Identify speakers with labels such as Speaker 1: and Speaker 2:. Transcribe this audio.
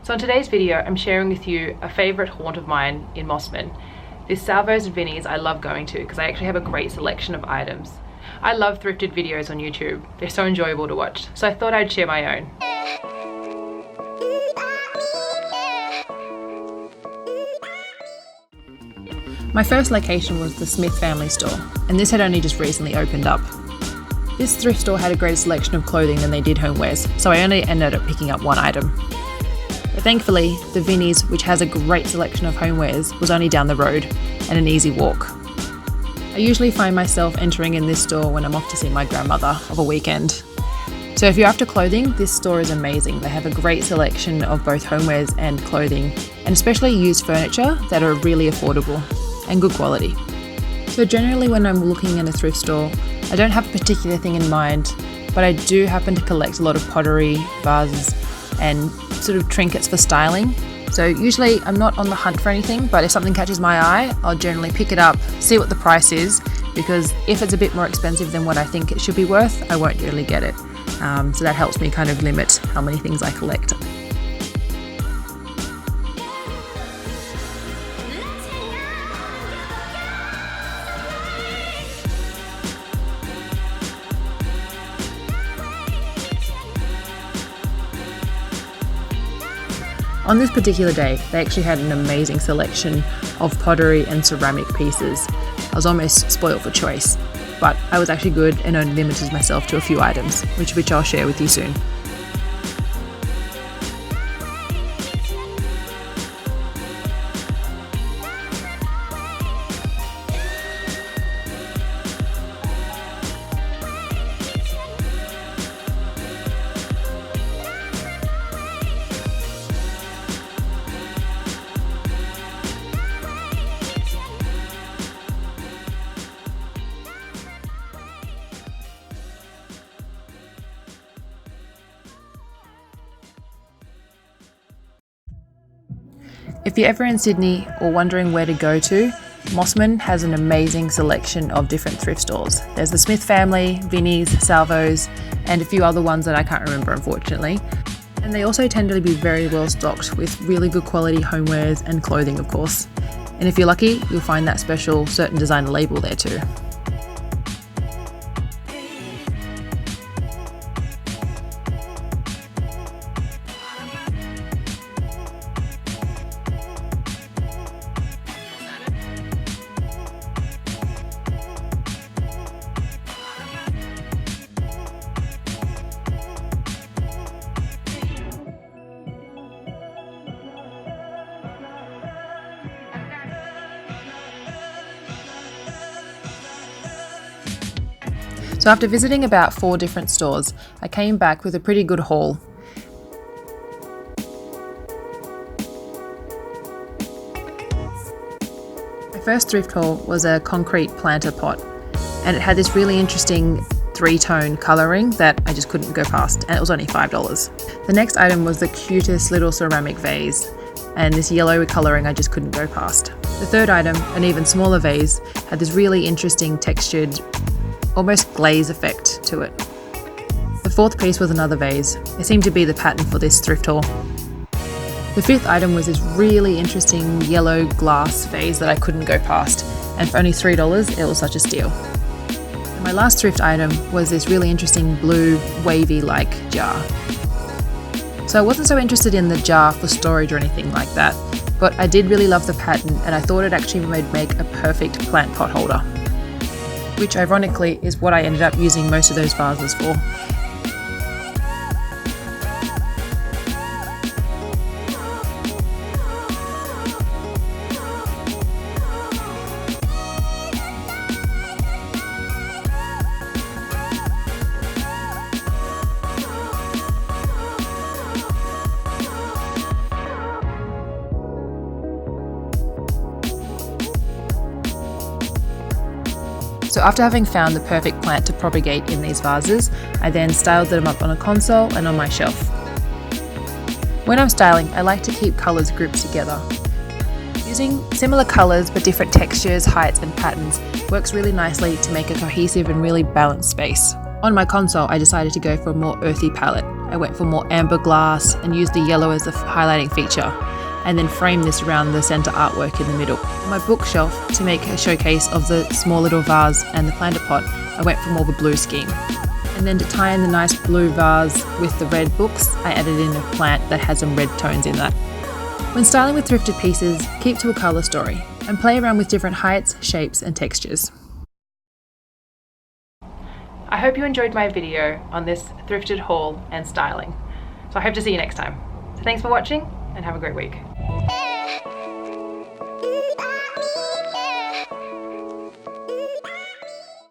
Speaker 1: So in today's video, I'm sharing with you a favourite haunt of mine in Mossman. This Salvo's and Vinnie's I love going to because I actually have a great selection of items. I love thrifted videos on YouTube. They're so enjoyable to watch, so I thought I'd share my own. My first location was the Smith family store, and this had only just recently opened up. This thrift store had a greater selection of clothing than they did homewares, so I only ended up picking up one item. But thankfully, the Vinnie's, which has a great selection of homewares, was only down the road and an easy walk. I usually find myself entering in this store when I'm off to see my grandmother of a weekend. So if you're after clothing, this store is amazing. They have a great selection of both homewares and clothing, and especially used furniture that are really affordable and good quality. So generally when I'm looking in a thrift store, I don't have a particular thing in mind, but I do happen to collect a lot of pottery, vases, and sort of trinkets for styling. So usually I'm not on the hunt for anything, but if something catches my eye, I'll generally pick it up, see what the price is, because if it's a bit more expensive than what I think it should be worth, I won't really get it. So that helps me kind of limit how many things I collect. On this particular day, they actually had an amazing selection of pottery and ceramic pieces. I was almost spoiled for choice, but I was actually good and only limited myself to a few items, which I'll share with you soon. If you're ever in Sydney or wondering where to go to, Mossman has an amazing selection of different thrift stores. There's the Smith family, Vinnie's, Salvo's, and a few other ones that I can't remember unfortunately. And they also tend to be very well stocked with really good quality homewares and clothing, of course. And if you're lucky, you'll find that special certain designer label there too. So after visiting about 4 different stores, I came back with a pretty good haul. My first thrift haul was a concrete planter pot, and it had this really interesting 3-tone colouring that I just couldn't go past, and it was only $5. The next item was the cutest little ceramic vase, and this yellow colouring I just couldn't go past. The third item, an even smaller vase, had this really interesting textured almost glaze effect to it. The fourth piece was another vase. It seemed to be the pattern for this thrift haul. The fifth item was this really interesting yellow glass vase that I couldn't go past, and for only $3 it was such a steal. And my last thrift item was this really interesting blue wavy-like jar. So I wasn't so interested in the jar for storage or anything like that, but I did really love the pattern and I thought it actually would make a perfect plant pot holder, which ironically is what I ended up using most of those vases for. So after having found the perfect plant to propagate in these vases, I then styled them up on a console and on my shelf. When I'm styling, I like to keep colours grouped together. Using similar colours but different textures, heights and patterns works really nicely to make a cohesive and really balanced space. On my console, I decided to go for a more earthy palette. I went for more amber glass and used the yellow as the highlighting feature, and then framed this around the centre artwork in the middle. On my bookshelf, to make a showcase of the small little vase and the planter pot, I went for more of a blue scheme. And then to tie in the nice blue vase with the red books, I added in a plant that has some red tones in that. When styling with thrifted pieces, keep to a colour story and play around with different heights, shapes and textures. I hope you enjoyed my video on this thrifted haul and styling. So I hope to see you next time. So thanks for watching and have a great week.